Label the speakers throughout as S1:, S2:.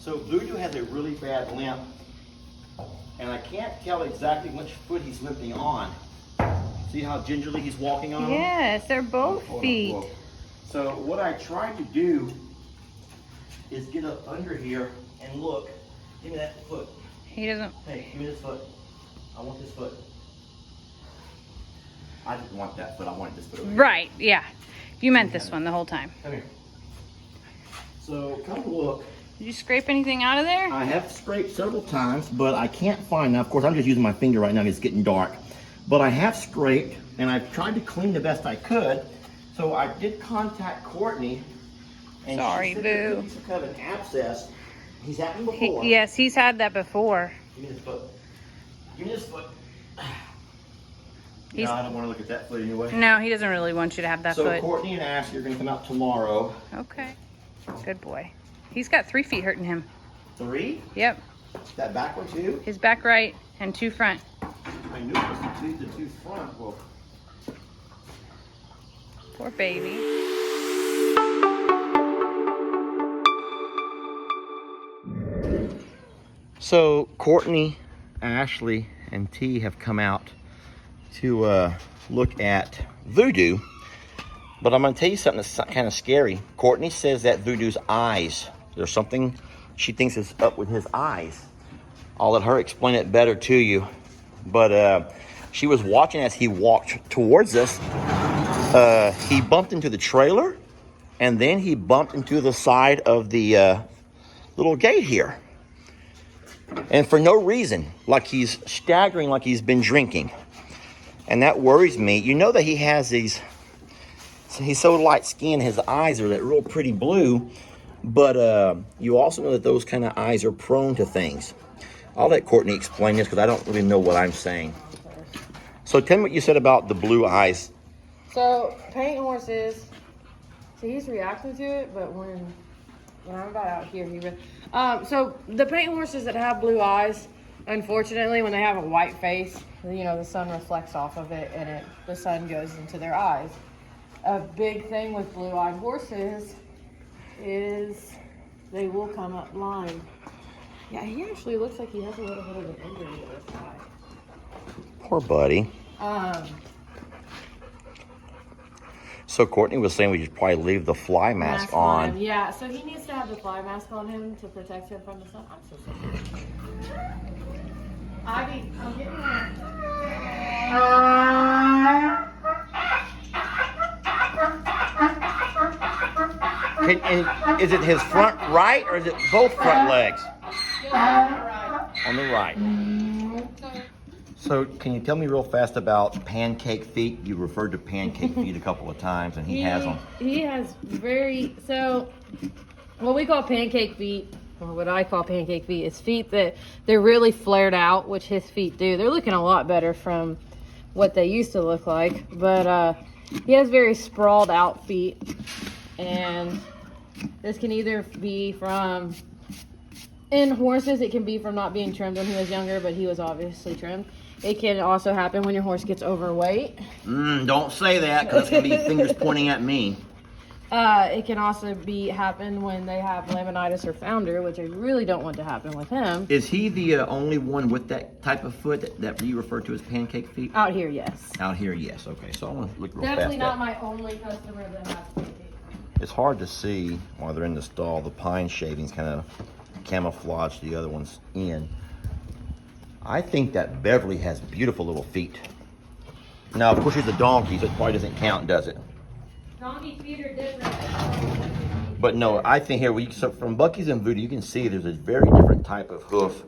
S1: So Voodoo has a really bad limp, and I can't tell exactly which foot he's limping on. See how gingerly he's walking on them?
S2: Yes, they're both feet.
S1: So what I tried to do is get up under here and look. Give me that foot.
S2: He doesn't.
S1: Hey, give me this foot. I want this foot. I didn't want that foot. I wanted this foot over here.
S2: Right, yeah. You meant this one the whole time.
S1: Come here. So come look.
S2: Did you scrape anything out of there?
S1: I have scraped several times, but I can't find. Now, of course, I'm just using my finger right now. It's getting dark. But I have scraped, and I've tried to clean the best I could. So I did contact Courtney. And
S2: Sorry,
S1: she said
S2: Boo.
S1: He's kind of an abscess. He's happened before.
S2: Yes, he's had that before.
S1: Give me this foot. Give me this foot.
S2: He's-
S1: No, I don't want to look at that foot anyway.
S2: No, he doesn't really want you to have that
S1: So
S2: foot.
S1: Courtney and Ashley are going to come out tomorrow.
S2: Okay. Good boy. He's got 3 feet hurting him.
S1: 3?
S2: Yep.
S1: That back one too?
S2: His back right and 2 front.
S1: I knew it was the two front. Well,
S2: Poor baby.
S1: so Courtney, Ashley, and T have come out to look at Voodoo. But I'm going to tell you something that's kind of scary. Courtney says that Voodoo's eyes, there's something she thinks is up with his eyes. I'll let her explain it better to you. But she was watching as he walked towards us. He bumped into the trailer, and then he bumped into the side of the little gate here. And for no reason, like he's staggering like he's been drinking. And that worries me. You know that he has these, he's so light skinned, his eyes are that real pretty blue. But you also know that those kind of eyes are prone to things. I'll let Courtney explain this because I don't really know what I'm saying. So tell me what you said about the blue eyes.
S3: So paint horses, so he's reacting to it, but when I'm about out here, he really. So the paint horses that have blue eyes, unfortunately, when they have a white face, you know, the sun reflects off of it, and the sun goes into their eyes. A big thing with blue-eyed horses is they will come up blind. Yeah, he actually looks like he has a little bit of an injury to this eye.
S1: Poor buddy. So Courtney was saying we should probably leave the fly mask on.
S3: him. Yeah, so he needs to have the fly mask on him to protect him from the sun. I'm so sorry. Ivy, I'm getting
S1: And is it his front right or is it both front legs? On the right. So can you tell me real fast about pancake feet? You referred to pancake feet a couple of times, and he has them.
S3: He has so what we call pancake feet, or what I call pancake feet, is feet that they're really flared out, which his feet do. They're looking a lot better from what they used to look like, but he has very sprawled out feet, and this can either be from, in horses, it can be from not being trimmed when he was younger, but he was obviously trimmed. It can also happen when your horse gets overweight.
S1: Don't say that, because it's going to be fingers pointing at me.
S3: It can also happen when they have laminitis or founder, which I really don't want to happen with him.
S1: Is he the only one with that type of foot that you refer to as pancake feet?
S3: Out here, yes.
S1: Out here, yes. Okay, so I want to look real
S3: Definitely
S1: fast.
S3: not my only customer that has pancake feet.
S1: It's hard to see while they're in the stall. The pine shavings kind of camouflage the other ones in. I think that Beverly has beautiful little feet. Now, of course, she's a donkey, so it probably doesn't count, does it?
S3: Donkey feet are different.
S1: But no, I think here, so from Bucky's and Voodoo, you can see there's a very different type of hoof.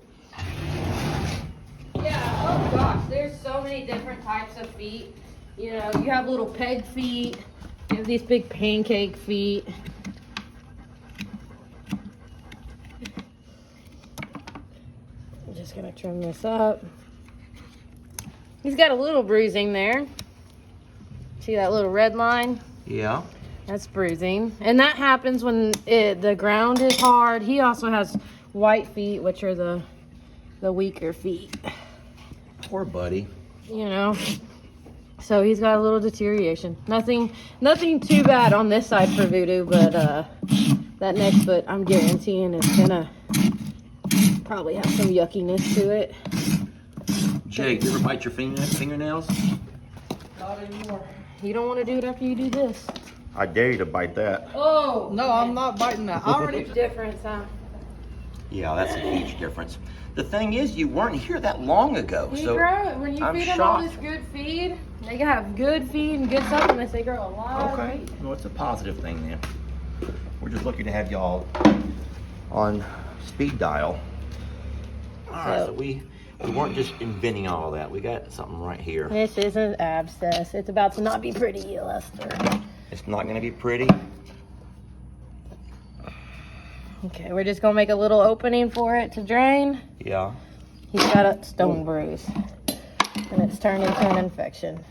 S3: Yeah, oh gosh, there's so many different types of feet. You know, you have little peg feet, you have these big pancake feet. I'm just gonna trim this up. He's got a little bruising there. See that little red line?
S1: Yeah.
S3: That's bruising. And that happens when the ground is hard. He also has white feet, which are the weaker feet.
S1: Poor buddy.
S3: You know. So he's got a little deterioration. Nothing too bad on this side for Voodoo, but that next foot I'm guaranteeing is gonna probably have some yuckiness to it.
S1: Jake, you ever bite your fingernails?
S3: Not anymore. You don't want to do it after you do this.
S1: I dare you to bite that.
S3: Oh
S2: No, I'm not biting that.
S3: already difference, huh?
S1: Yeah, that's a huge difference. The thing is, you weren't here that long ago,
S3: He
S1: so
S3: grow it. When you
S1: I'm
S3: feed them all
S1: shocked.
S3: this good feed, they have good feed and good supplements. They grow a lot. of
S1: Okay,
S3: weight.
S1: well, it's a positive thing then. We're just lucky to have y'all on speed dial. All right, so we weren't just inventing all of that. We got something right here.
S3: This is an abscess. It's about to not be pretty, Lester.
S1: It's not going to be pretty.
S3: Okay, we're just gonna make a little opening for it to drain.
S1: Yeah.
S3: He's got a stone bruise, and it's turned into an infection.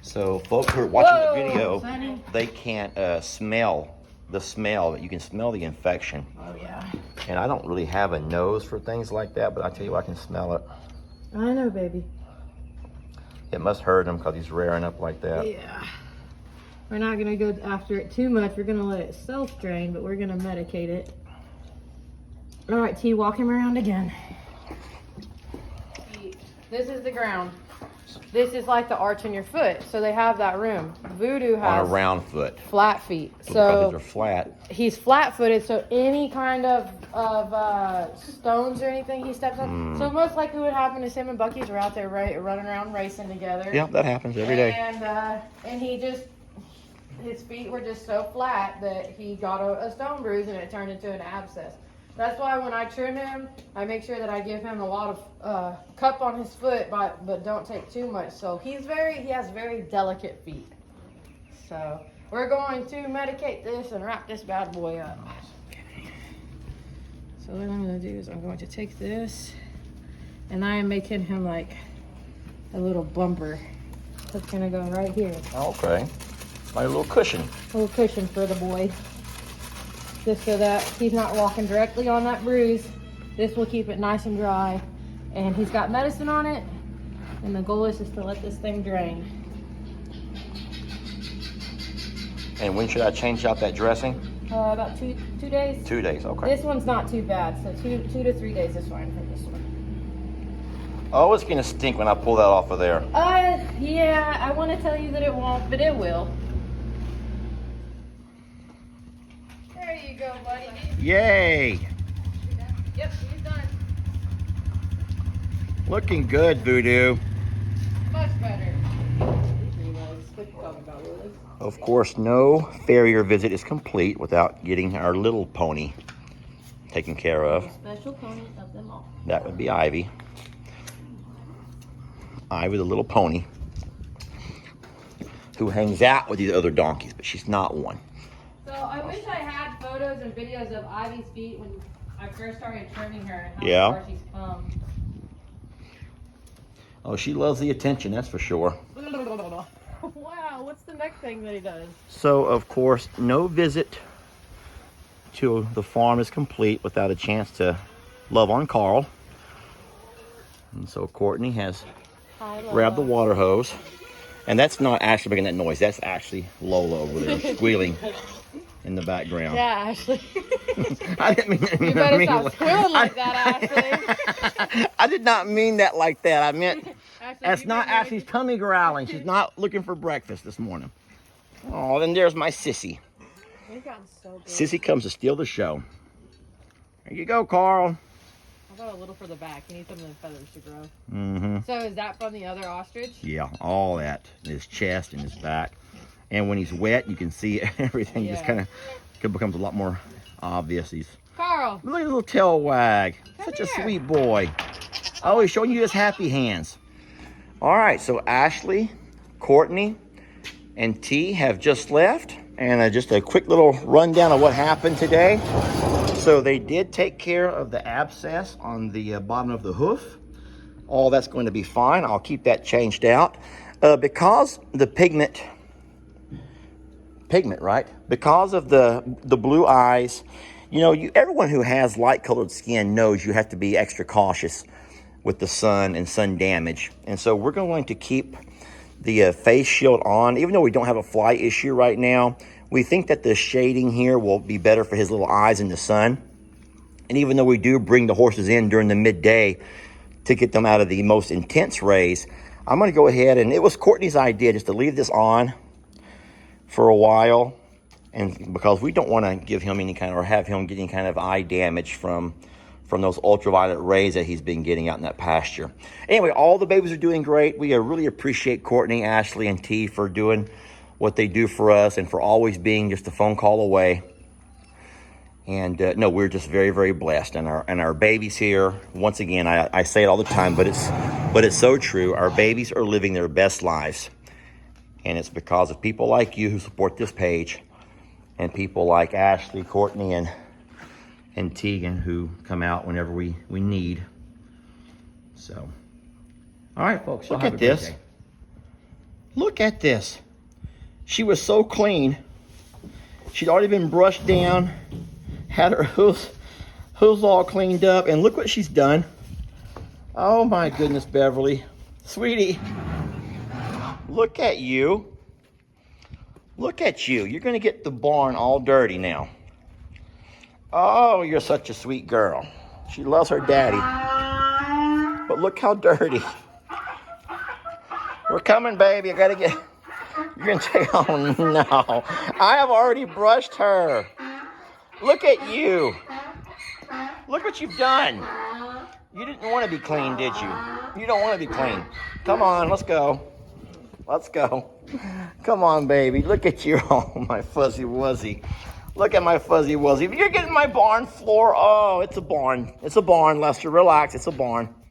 S1: So folks who are watching
S3: Whoa,
S1: the video,
S3: sonny.
S1: they can't smell the smell. You can smell the infection.
S3: Oh yeah.
S1: And I don't really have a nose for things like that, but I tell you what, I can smell it.
S3: I know, baby.
S1: It must hurt him because he's rearing up like that.
S3: Yeah. We're not gonna go after it too much. We're gonna let it self-drain, but we're gonna medicate it. All right, T, walk him around again. This is the ground. This is like the arch in your foot. So they have that room. Voodoo
S1: On a
S3: has
S1: round foot.
S3: flat feet.
S1: Because
S3: So
S1: they're flat.
S3: he's flat-footed, so any kind of stones or anything he steps on. So most likely what happened is him and Bucky's were out there running around racing together.
S1: Yeah, that happens every day.
S3: And he just, his feet were just so flat that he got a stone bruise and it turned into an abscess. That's why when I trim him, I make sure that I give him a lot of cup on his foot, but don't take too much. So he has very delicate feet. So we're going to medicate this and wrap this bad boy up. So what I'm going to do is I'm going to take this, and I am making him like a little bumper. That's going to go right here.
S1: Okay. Like a little cushion.
S3: A little cushion for the boy. Just so that he's not walking directly on that bruise. This will keep it nice and dry. And he's got medicine on it. And the goal is just to let this thing drain.
S1: And when should I change out that dressing?
S3: About two days.
S1: 2 days, okay.
S3: This one's not too bad. So two to 3 days is fine for this one.
S1: Oh, it's gonna stink when I pull that off of there.
S3: Yeah, I want to tell you that it won't, but it will. There you go, buddy.
S1: Yay!
S3: Yep, he's done.
S1: Looking good, Voodoo.
S3: Much better.
S1: Of course, no farrier visit is complete without getting our little pony taken care of.
S3: Special pony of them all.
S1: That would be Ivy. Ivy, the little pony, who hangs out with these other donkeys, but she's not one.
S3: So I wish I had photos and videos of Ivy's feet when I first started trimming her and how
S1: Yeah.
S3: far she's come.
S1: Oh, she loves the attention, that's for sure.
S3: Wow, what's the next thing that he does?
S1: So, of course, no visit to the farm is complete without a chance to love on Carl. And so Courtney has grabbed the water hose. And that's not actually making that noise. That's actually Lola over there squealing in the background.
S3: Yeah, Ashley.
S1: I didn't mean
S3: You better stop squealing like that, Ashley.
S1: I did not mean that like that. I meant
S3: Ashley,
S1: that's
S3: you
S1: not
S3: better-
S1: Ashley's tummy growling. She's not looking for breakfast this morning. Oh, then there's my sissy.
S3: He's gotten so big.
S1: Sissy comes to steal the show. There you go, Carl.
S3: How about a little for the back? You need some of the feathers to grow.
S1: Mm-hmm.
S3: So is that from the other ostrich?
S1: Yeah, all that. His chest and his back. And when he's wet, you can see everything just
S3: Yeah.
S1: kind of becomes a lot more obvious. He's
S3: Carl.
S1: look at his little tail wag. Such a
S3: here.
S1: sweet boy. Oh, he's showing you his happy hands. All right, so Ashley, Courtney, and T have just left. And just a quick little rundown of what happened today. So they did take care of the abscess on the bottom of the hoof. All that's going to be fine. I'll keep that changed out. Because the pigment, right? Because of the blue eyes, you know, everyone who has light colored skin knows you have to be extra cautious with the sun and sun damage. And so we're going to keep the face shield on, even though we don't have a fly issue right now. We think that the shading here will be better for his little eyes in the sun. And even though we do bring the horses in during the midday to get them out of the most intense raise, I'm going to go ahead, and it was Courtney's idea just to leave this on for a while, and because we don't want to give him any kind, or have him get any kind of eye damage from those ultraviolet rays that he's been getting out in that pasture. Anyway, all the babies are doing great. We really appreciate Courtney, Ashley, and T for doing what they do for us, and for always being just a phone call away. And no, we're just very, very blessed. And our babies here, once again, I say it all the time, but it's so true. Our babies are living their best lives. And it's because of people like you who support this page, and people like Ashley, Courtney, and Tegan who come out whenever we need. So, all right, folks, look at this. Look at this. She was so clean. She'd already been brushed down, had her hooves all cleaned up, and look what she's done. Oh my goodness, Beverly. Sweetie, look at you. Look at you. You're gonna get the barn all dirty now. Oh, you're such a sweet girl. She loves her daddy. But look how dirty. We're coming, baby. I gotta get... You're gonna take... Oh, no. I have already brushed her. Look at you. Look what you've done. You didn't want to be clean, did you? You don't want to be clean. Come on, let's go. Let's go. Come on, baby. Look at you. Oh, my fuzzy wuzzy. Look at my fuzzy wuzzy. You're getting my barn floor. Oh, it's a barn. It's a barn, Lester. Relax. It's a barn.